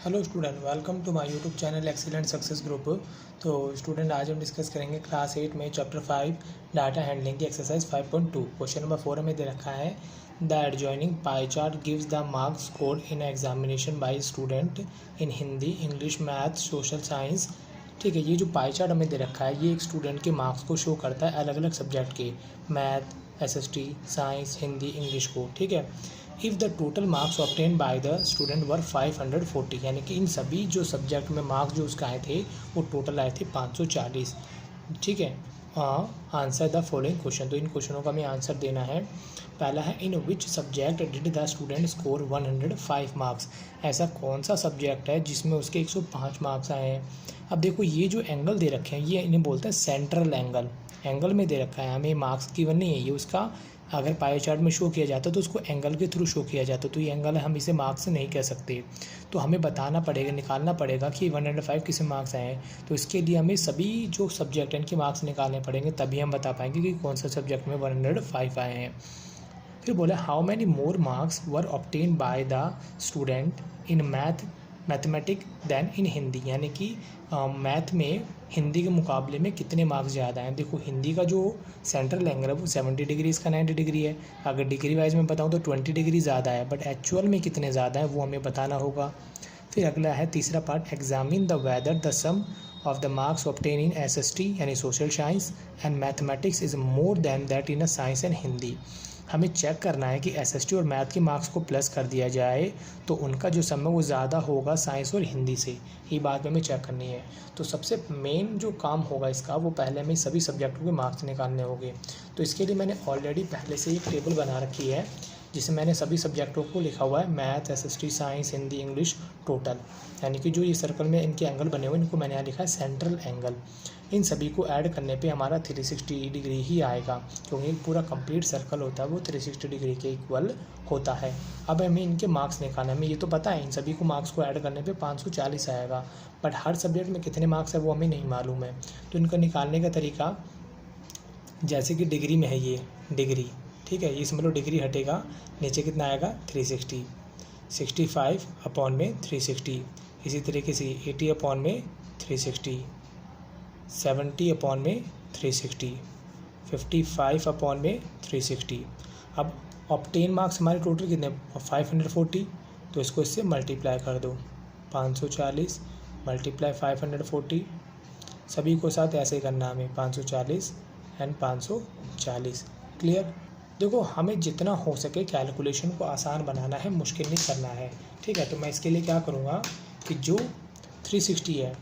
Hello student, welcome to my YouTube channel excellent success group. तो student, आज हम discuss करेंगे क्लास 8 में चैप्टर 5 डाटा हैंडलिंग की एक्सरसाइज 5.2। क्वेश्चन नंबर 4 हमें दे रखा है the adjoining pie chart gives the marks scored in examination by student in Hindi, English, math, social science. ठीक है, ये जो पाई चार्ट हमें दे रखा है ये एक स्टूडेंट के मार्क्स को शो करता है अलग अलग सब्जेक्ट के, math, SST, science, Hindi, English को। ठीक है, if the total marks obtain by the student वर 540, यानी कि इन सभी जो सब्जेक्ट में मार्क्स जो उसका आए थे वो टोटल आए थे 540। ठीक है, आंसर द फॉलोइंग क्वेश्चन। तो इन क्वेश्चनों का हमें आंसर देना है। पहला है in which subject did the student score 105 marks. ऐसा कौन सा सब्जेक्ट है जिसमें उसके 105 मार्क्स आए हैं। अब देखो, ये जो एंगल दे रखे हैं ये इन्हें बोलते हैं सेंट्रल एंगल। एंगल में दे रखा है, हमें मार्क्स गिवन नहीं है, ये उसका अगर पाई चार्ट में शो किया जाता तो उसको एंगल के थ्रू शो किया जाता। तो ये एंगल है, हम इसे मार्क्स नहीं कह सकते। तो हमें बताना पड़ेगा, निकालना पड़ेगा कि 105 किस मार्क्स आए हैं। तो इसके लिए हमें सभी जो सब्जेक्ट हैं इनके मार्क्स निकालने पड़ेंगे, तभी हम बता पाएंगे कि कौन सा सब्जेक्ट में 105 आए हैं। फिर बोला how many more marks were obtain by the student in mathematic than in Hindi, यानी कि मैथ में हिंदी के मुकाबले में कितने मार्क्स ज़्यादा हैं। देखो, हिंदी का जो सेंट्रल एंगल है वो 70 डिग्री, इसका 90 डिग्री है। अगर डिग्री वाइज में बताऊँ तो 20 डिग्री ज़्यादा है, बट एक्चुअल में कितने ज़्यादा है वो हमें बताना होगा। फिर अगला है तीसरा part, examine the whether the sum of the marks obtained in SST यानी social science and mathematics is more than that in a science and Hindi. हमें चेक करना है कि एसएसटी और मैथ के मार्क्स को प्लस कर दिया जाए तो उनका जो सम है वो ज़्यादा होगा साइंस और हिंदी से। ये बात हमें चेक करनी है। तो सबसे मेन जो काम होगा इसका, वो पहले हमें सभी सब्जेक्टों के मार्क्स निकालने होंगे। तो इसके लिए मैंने ऑलरेडी पहले से एक टेबल बना रखी है जिसमें मैंने सभी सब्जेक्टों को लिखा हुआ है, math, SST, science, Hindi, English, total. यानी कि जो ये सर्कल में इनके एंगल बने हुए इनको मैंने यहाँ लिखा है सेंट्रल एंगल। इन सभी को ऐड करने पे हमारा 360 डिग्री ही आएगा, क्योंकि पूरा कंप्लीट सर्कल होता है वो 360 डिग्री के इक्वल होता है। अब हमें इनके मार्क्स निकालना है। हमें ये तो पता है इन सभी को मार्क्स को ऐड करने पे 540 आएगा, बट हर सब्जेक्ट में कितने मार्क्स है वो हमें नहीं मालूम है। तो इनका निकालने का तरीका, जैसे कि डिग्री में है ये डिग्री, ठीक है, इसमें लो डिग्री हटेगा, नीचे कितना आएगा 360, 65 अपॉन में 360, इसी तरीके से 80 अपॉन में 360, 70 अपॉन में 360, 55 अपॉन में 360। अब ऑब्टेन मार्क्स हमारे टोटल कितने 540, तो इसको इससे मल्टीप्लाई कर दो, 540 मल्टीप्लाई 540, सभी को साथ ऐसे करना हमें 540 एंड 540। क्लियर। देखो, हमें जितना हो सके कैलकुलेशन को आसान बनाना है, मुश्किल नहीं करना है। ठीक है, तो मैं इसके लिए क्या करूँगा कि जो 360 है,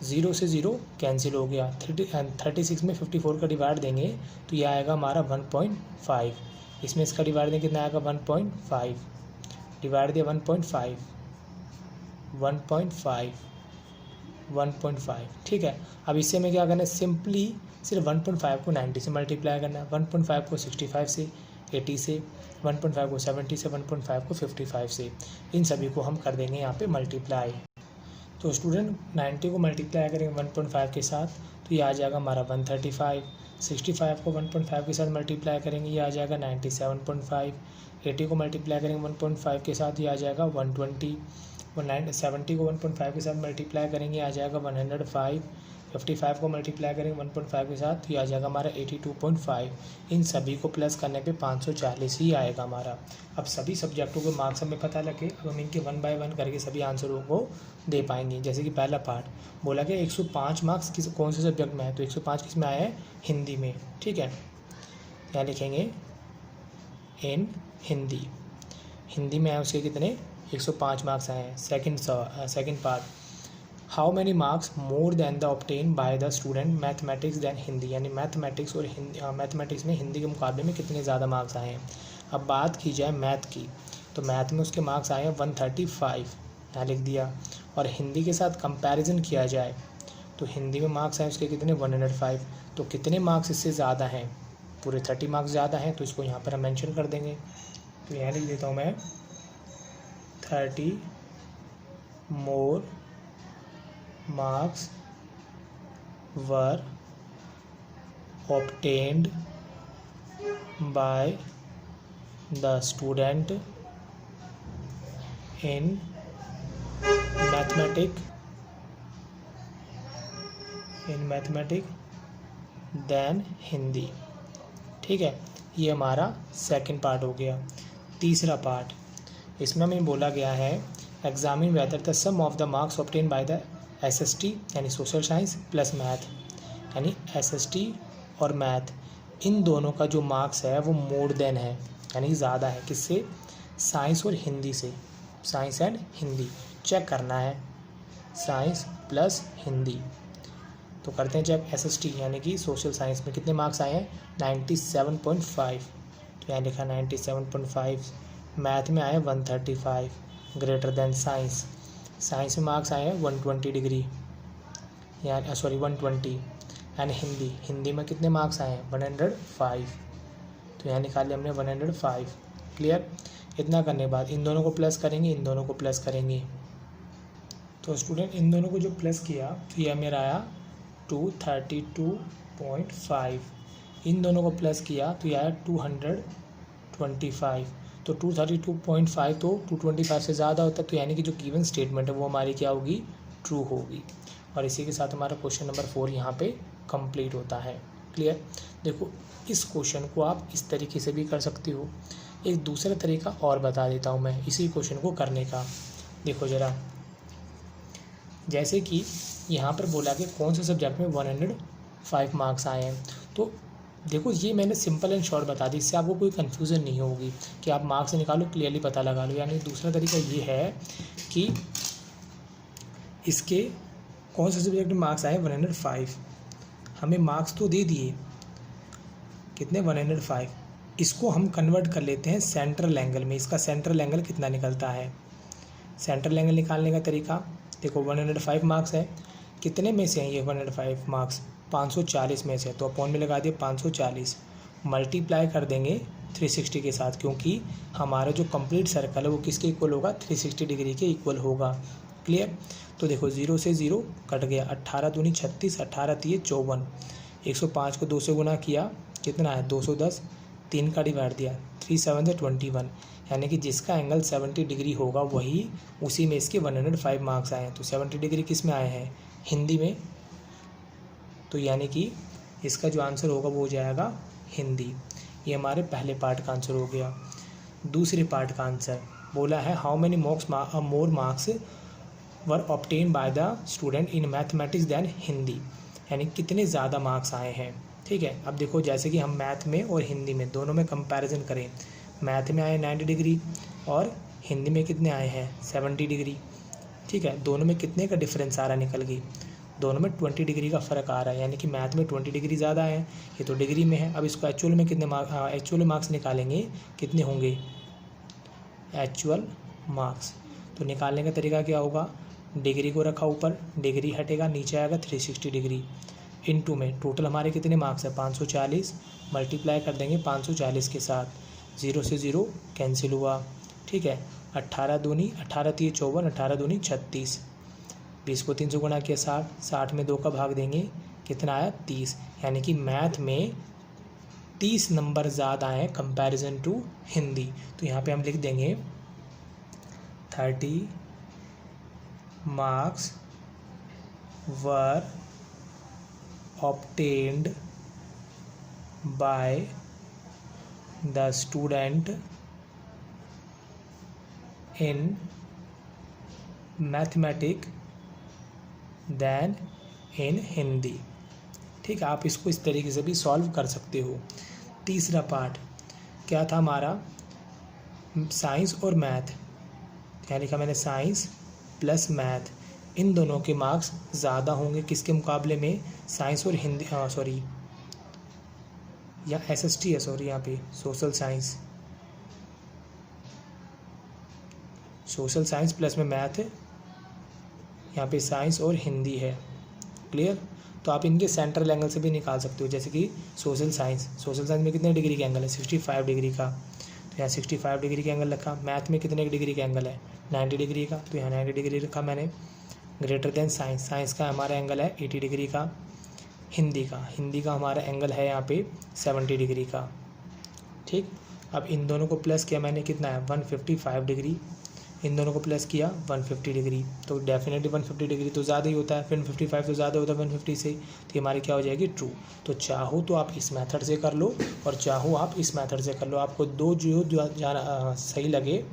0 से 0 कैंसिल हो गया, 36 में 54 का डिवाइड देंगे तो यह आएगा हमारा 1.5। इसमें इसका डिवाइड देंगे कितना आएगा 1.5, डिवाइड दिया 1.5, 1.5। ठीक है, अब इससे हमें क्या करना है, सिंपली सिर्फ 1.5 को 90 से मल्टीप्लाई करना है, 1.5 को 65 से, 80 से, 1.5 को 70 से, 1.5 को 55 से। इन सभी को हम कर देंगे यहाँ पे मल्टीप्लाई। तो स्टूडेंट 90 को मल्टीप्लाई करेंगे 1.5 के साथ तो ये आ जाएगा हमारा 135, 65 को 1.5 के साथ मल्टीप्लाई करेंगे ये आ जाएगा 97.5, 80 को मल्टीप्लाई करेंगे 1.5 के साथ ये आ जाएगा 120, 70 को 1.5 के साथ मल्टीप्लाई करेंगे आ जाएगा 105, 55 को मल्टीप्लाई करेंगे 1.5 के साथ तो ये आ जाएगा हमारा 82.5। इन सभी को प्लस करने पे 540 ही आएगा हमारा। अब सभी सब्जेक्टों के मार्क्स हमें पता लगे, अब हम इनके 1 बाय 1 करके सभी आंसरों को दे पाएंगे। जैसे कि पहला पार्ट बोला गया 105 मार्क्स किस कौन से सब्जेक्ट में है, तो 105 किस में आया है, हिंदी में। ठीक है, यहाँ लिखेंगे इन हिंदी, हिंदी में आए उसके कितने 105 मार्क्स आए हैं। Second part, how many marks more than the obtain by the student mathematics than Hindi, यानी मैथमेटिक्स और मैथमेटिक्स में हिंदी के मुकाबले में कितने ज़्यादा मार्क्स आए हैं। अब बात की जाए मैथ की, तो मैथ में उसके मार्क्स आए हैं 135, यहाँ लिख दिया। और हिंदी के साथ कंपैरिजन किया जाए तो हिंदी में मार्क्स आए उसके कितने 105, तो कितने मार्क्स इससे ज़्यादा हैं, पूरे 30 मार्क्स ज़्यादा हैं, तो इसको यहाँ पर हम मेंशन कर देंगे। तो यहाँ लिख देता हूँ मैं 30 more marks were obtained by the student in mathematic than Hindi. ठीक है, ये हमारा सेकंड पार्ट हो गया। तीसरा पार्ट, इसमें हमें बोला गया है examine whether the sum of the marks obtain by the SST यानी सोशल साइंस प्लस मैथ, यानी SST और मैथ इन दोनों का जो मार्क्स है वो मोर देन है, यानी ज़्यादा है किससे, साइंस और हिंदी से। साइंस एंड हिंदी चेक करना है, साइंस प्लस हिंदी। तो करते हैं चेक। SST यानी कि सोशल साइंस में कितने मार्क्स आए हैं, 97.5, तो यहाँ लिखा 97.5। मैथ में आए 135 ग्रेटर देन साइंस। साइंस में मार्क्स आए हैं 120 डिग्री, यानी 120। एंड हिंदी में कितने मार्क्स आए हैं 105, तो यहाँ निकाले हमने 105। क्लियर। इतना करने के बाद इन दोनों को प्लस करेंगे, इन दोनों को प्लस करेंगे। तो स्टूडेंट इन दोनों को जो प्लस किया तो यह मेरा आया 232.5। इन दोनों को प्लस किया तो यह आया 225। तो 232.5 तो 225 से ज़्यादा होता है, तो यानी कि जो गिवन स्टेटमेंट है वो हमारी क्या होगी, ट्रू होगी। और इसी के साथ हमारा क्वेश्चन नंबर 4 यहाँ पे कंप्लीट होता है। क्लियर। देखो इस क्वेश्चन को आप इस तरीके से भी कर सकते हो। एक दूसरा तरीका और बता देता हूँ मैं इसी क्वेश्चन को करने का। देखो ज़रा, जैसे कि यहाँ पर बोला कि कौन से सब्जेक्ट में 105 मार्क्स आए हैं, तो देखो ये मैंने सिंपल एंड शॉर्ट बता दी, इससे आपको कोई कन्फ्यूज़न नहीं होगी कि आप मार्क्स निकालो क्लियरली पता लगा लो। यानी दूसरा तरीका ये है कि इसके कौन से सब्जेक्ट में मार्क्स आए 105, हमें मार्क्स तो दे दिए कितने 105, इसको हम कन्वर्ट कर लेते हैं सेंट्रल एंगल में। इसका सेंट्रल एंगल कितना निकलता है, सेंट्रल एंगल निकालने का तरीका देखो 105 मार्क्स है, कितने में से हैं ये 105 मार्क्स, 540 में से, तो अपॉन में लगा दिए 540, मल्टीप्लाई कर देंगे 360 के साथ, क्योंकि हमारा जो कंप्लीट सर्कल है वो किसके इक्वल होगा, 360 डिग्री के इक्वल होगा। क्लियर। तो देखो 0 से 0 कट गया, 18 दूनी 36, 18 तिये 54, 105 को 2 से गुना किया कितना है 210, 3 का डिवाइड दिया 3 7 से 21, यानी कि जिसका एंगल 70 डिग्री होगा वही उसी में इसके 105 मार्क्स आए हैं। तो 70 डिग्री किस में आए हैं, हिंदी में, तो यानी कि इसका जो आंसर होगा वो हो जाएगा हिंदी। ये हमारे पहले पार्ट का आंसर हो गया। दूसरे पार्ट का आंसर बोला है how many more marks were obtain by the student in mathematics than Hindi, यानी कितने ज़्यादा मार्क्स आए हैं। ठीक है, अब देखो जैसे कि हम मैथ में और हिंदी में दोनों में कंपैरिजन करें, मैथ में आए 90 डिग्री और हिंदी में कितने आए हैं 70 डिग्री। ठीक है, दोनों में कितने का डिफरेंस आ रहा निकल गई, दोनों में 20 डिग्री का फ़र्क आ रहा है, यानी कि मैथ में 20 डिग्री ज़्यादा है, ये तो डिग्री में है। अब इसको एक्चुअल में कितने एक्चुअल मार्क्स निकालेंगे, कितने होंगे एक्चुअल मार्क्स। तो निकालने का तरीका क्या होगा, डिग्री को रखा ऊपर, डिग्री हटेगा, नीचे आएगा 360 डिग्री, इनटू में टोटल हमारे कितने मार्क्स है 540, मल्टीप्लाई कर देंगे 540 के साथ, 0 से 0 कैंसिल हुआ। ठीक है, 18 दूनी 18 तिये 54, 18 दूनी 36, 20 को 3 से गुना किया 60, 60 में 2 का भाग देंगे कितना आया 30, यानी कि मैथ में 30 नंबर ज़्यादा हैं कंपैरिजन टू हिंदी। तो यहाँ पे हम लिख देंगे 30 marks were obtained by the student in mathematics than in Hindi. ठीक है, आप इसको इस तरीके से भी सॉल्व कर सकते हो। तीसरा पार्ट क्या था हमारा, साइंस और मैथ, क्या लिखा मैंने, साइंस प्लस मैथ, इन दोनों के मार्क्स ज़्यादा होंगे किसके मुकाबले में, साइंस और हिंदी, सॉरी या SST है, सॉरी यहाँ पे social science, social science plus में मैथ है, यहाँ पे साइंस और हिंदी है। क्लियर। तो आप इनके सेंट्रल एंगल से भी निकाल सकते हो, जैसे कि सोशल साइंस में कितने डिग्री का एंगल है 65 डिग्री का, तो यहाँ 65 डिग्री का एंगल रखा। मैथ में कितने डिग्री का एंगल है 90 डिग्री का, तो यहाँ 90 डिग्री रखा मैंने। ग्रेटर देन साइंस का हमारा एंगल है 80 डिग्री का। हिंदी का हमारा एंगल है यहाँ पे 70 डिग्री का। ठीक, अब इन दोनों को प्लस किया मैंने, कितना है 155 डिग्री, इन दोनों को प्लस किया 150 डिग्री, तो डेफिनेटली 150 डिग्री तो ज़्यादा ही होता है, फिर 55 तो ज़्यादा होता है 150 से, तो हमारी क्या हो जाएगी ट्रू। तो चाहो तो आप इस मेथड से कर लो और चाहो आप इस मेथड से कर लो, आपको दो जो सही लगे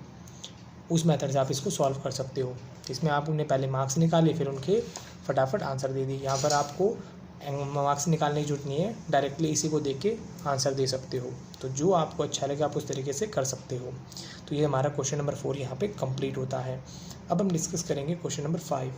उस मेथड से आप इसको सॉल्व कर सकते हो। इसमें आपने पहले मार्क्स निकाले, फिर उनके फटाफट आंसर दे दिए। यहाँ पर आपको मार्क्स निकालने की जरूरत नहीं है, डायरेक्टली इसी को देख के आंसर दे सकते हो। तो जो आपको अच्छा लगे आप उस तरीके से कर सकते हो। तो ये हमारा क्वेश्चन नंबर 4 यहाँ पे कंप्लीट होता है। अब हम डिस्कस करेंगे क्वेश्चन नंबर 5।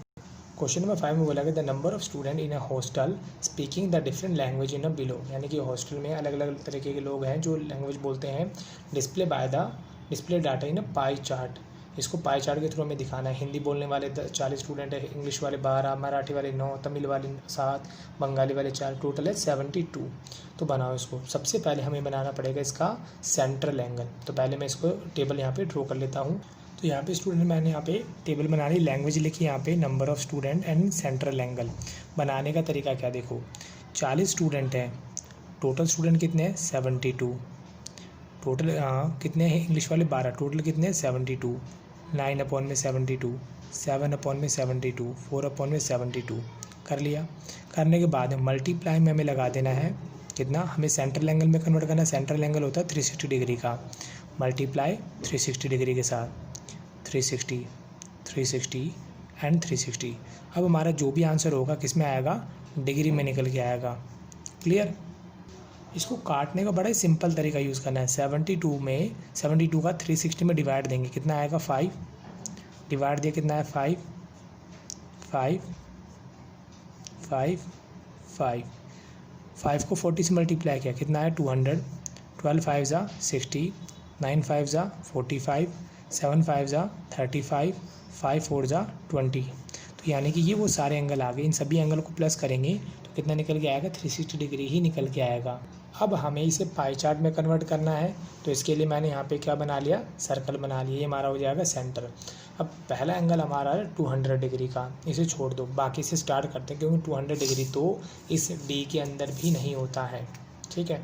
क्वेश्चन नंबर 5 में बोला गया the number of student in a hostel speaking the different language in a below, यानी कि हॉस्टल में अलग अलग तरीके के लोग हैं जो लैंग्वेज बोलते हैं। Display by the display data in a pie chart, इसको पाई चार्ट के थ्रू हमें दिखाना है। हिंदी बोलने वाले 40 स्टूडेंट है, इंग्लिश वाले 12, मराठी वाले 9, तमिल वाले 7, बंगाली वाले 4, टोटल है 72। तो बनाओ इसको। सबसे पहले हमें बनाना पड़ेगा इसका सेंट्रल एंगल। तो पहले मैं इसको टेबल यहाँ पे ड्रॉ कर लेता हूँ। तो यहाँ पे स्टूडेंट मैंने यहाँ पे टेबल बना ली, लैंग्वेज लिखी यहाँ पे, number of student and central angle. बनाने का तरीका क्या देखो, 40 स्टूडेंट हैं, टोटल स्टूडेंट कितने हैं 72, टोटल कितने हैं इंग्लिश वाले 12, टोटल कितने हैं 72, 9 अपॉन में 72, 7 अपॉन में 72, 4 अपॉन में 72 कर लिया। करने के बाद मल्टीप्लाई में हमें लगा देना है कितना, हमें सेंट्रल एंगल में कन्वर्ट करना है। सेंट्रल एंगल होता है 360 डिग्री का, मल्टीप्लाई 360 डिग्री के साथ, 360, 360 एंड 360। अब हमारा जो भी आंसर होगा किस में आएगा, डिग्री में निकल के आएगा। क्लियर। इसको काटने का बड़ा ही सिंपल तरीका यूज़ करना है। 72 का 360 में डिवाइड देंगे, कितना आएगा 5, डिवाइड दिया कितना है 5, 5, 5, 5, 5 को 40 से मल्टीप्लाई किया कितना है 200, 12 5 जा 60, 9 5 जा 45, 7 5 जा 35, 5 4 जा 20। तो यानी कि ये वो सारे एंगल आ गए। इन सभी एंगल को प्लस करेंगे तो कितना निकल के आएगा, 360 डिग्री ही निकल के आएगा। अब हमें इसे पाई चार्ट में कन्वर्ट करना है, तो इसके लिए मैंने यहाँ पे क्या बना लिया, सर्कल बना लिया। ये हमारा हो जाएगा सेंटर। अब पहला एंगल हमारा है 200 डिग्री का, इसे छोड़ दो, बाकी से स्टार्ट करते हैं, क्योंकि 200 डिग्री तो इस डी के अंदर भी नहीं होता है, ठीक है।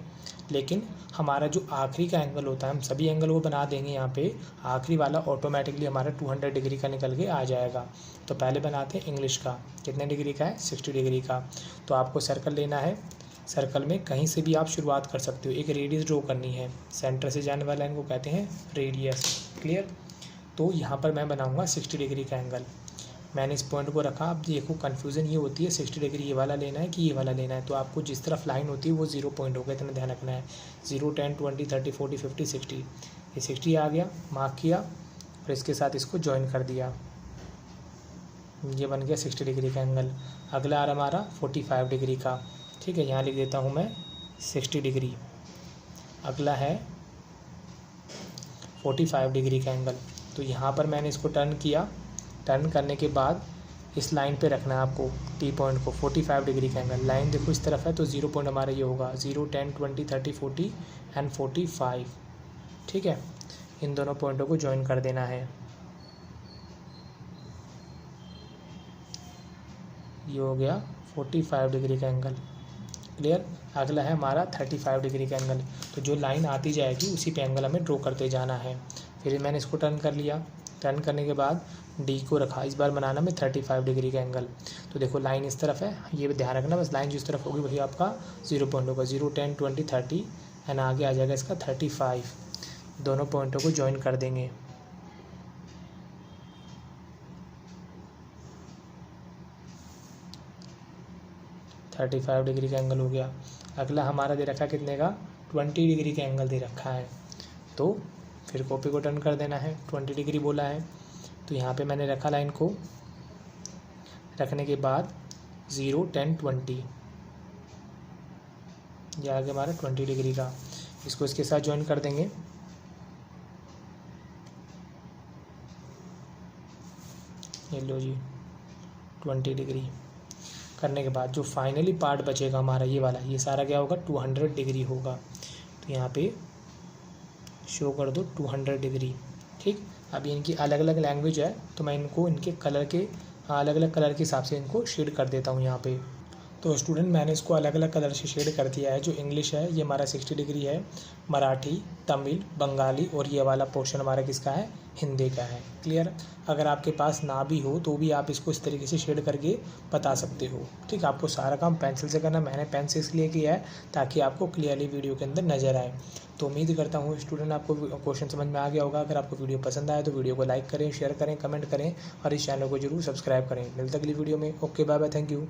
लेकिन हमारा जो आखिरी का एंगल होता है, हम सभी एंगल को बना देंगे यहाँ पे, आखिरी वाला ऑटोमेटिकली हमारा 200 डिग्री का निकल के आ जाएगा। तो पहले बनाते हैं इंग्लिश का, कितने डिग्री का है 60 डिग्री का। तो आपको सर्कल लेना है, सर्कल में कहीं से भी आप शुरुआत कर सकते हो। एक रेडियस ड्रॉ करनी है, सेंटर से जाने वाला लाइन को कहते हैं रेडियस। क्लियर। तो यहाँ पर मैं बनाऊँगा 60 डिग्री का एंगल। मैंने इस पॉइंट को रखा। अब देखो कन्फ्यूज़न ये होती है 60 डिग्री ये वाला लेना है कि ये वाला लेना है। तो आपको जिस तरफ लाइन होती है वो 0 पॉइंट होगा, इतना ध्यान रखना है। 0, 10, 20, 30, 40, 50, 60, ये 60 आ गया, मार्क किया और इसके साथ इसको ज्वाइन कर दिया। ये बन गया 60 डिग्री का एंगल। अगला आ रहा हमारा 45 डिग्री का, ठीक है, यहाँ लिख देता हूँ मैं 60 डिग्री। अगला है 45 डिग्री का एंगल। तो यहाँ पर मैंने इसको टर्न किया, टर्न करने के बाद इस लाइन पे रखना है आपको, टी पॉइंट को, 45 डिग्री का एंगल। लाइन देखो इस तरफ है तो 0 पॉइंट हमारा ये होगा, 0, 10, 20, 30, 40 एंड 45, ठीक है। इन दोनों पॉइंटों को ज्वाइन कर देना है। ये हो गया 45 डिग्री का एंगल। क्लियर। अगला है हमारा 35 डिग्री का एंगल। तो जो लाइन आती जाएगी उसी पे एंगल हमें ड्रॉ करते जाना है। फिर मैंने इसको टर्न कर लिया, टर्न करने के बाद डी को रखा। इस बार बनाना में 35 डिग्री का एंगल। तो देखो लाइन इस तरफ है, ये ध्यान रखना, बस लाइन जिस तरफ होगी वही आपका 0 पॉइंट होगा। 0, 10, 20, 30 एंड आगे आ जाएगा इसका 35। दोनों पॉइंटों को ज्वाइन कर देंगे। तो 35 डिग्री का एंगल हो गया। अगला हमारा दे रखा कितने का, 20 डिग्री का एंगल दे रखा है। तो फिर कॉपी को टर्न कर देना है, 20 डिग्री बोला है। तो यहाँ पे मैंने रखा लाइन को, रखने के बाद 0, 10, 20, ये आगे हमारा 20 डिग्री का। इसको इसके साथ ज्वाइन कर देंगे। ये लो जी 20 डिग्री करने के बाद जो फाइनली पार्ट बचेगा हमारा ये वाला, ये सारा क्या होगा 200 डिग्री होगा। तो यहाँ पे शो कर दो 200 डिग्री, ठीक। अभी इनकी अलग अलग लैंग्वेज है तो मैं इनको इनके कलर के अलग अलग कलर के हिसाब से इनको शेड कर देता हूँ यहाँ पे। तो स्टूडेंट मैंने इसको अलग अलग कलर से शेड कर दिया है। जो इंग्लिश है ये हमारा 60 डिग्री है, मराठी, तमिल, बंगाली और ये वाला पोर्शन हमारा किसका है, हिंदी का है। क्लियर। अगर आपके पास ना भी हो तो भी आप इसको इस तरीके से शेड करके बता सकते हो। ठीक, आपको सारा काम पेंसिल से करना, मैंने पेन से इसलिए किया है ताकि आपको क्लियरली वीडियो के अंदर नज़र आए। तो उम्मीद करता हूँ स्टूडेंट आपको क्वेश्चन समझ में आ गया होगा। अगर आपको वीडियो पसंद आए तो वीडियो को लाइक करें, शेयर करें, कमेंट करें और इस चैनल को जरूर सब्सक्राइब करें। मिलते अगली वीडियो में। Okay, bye bye, thank you.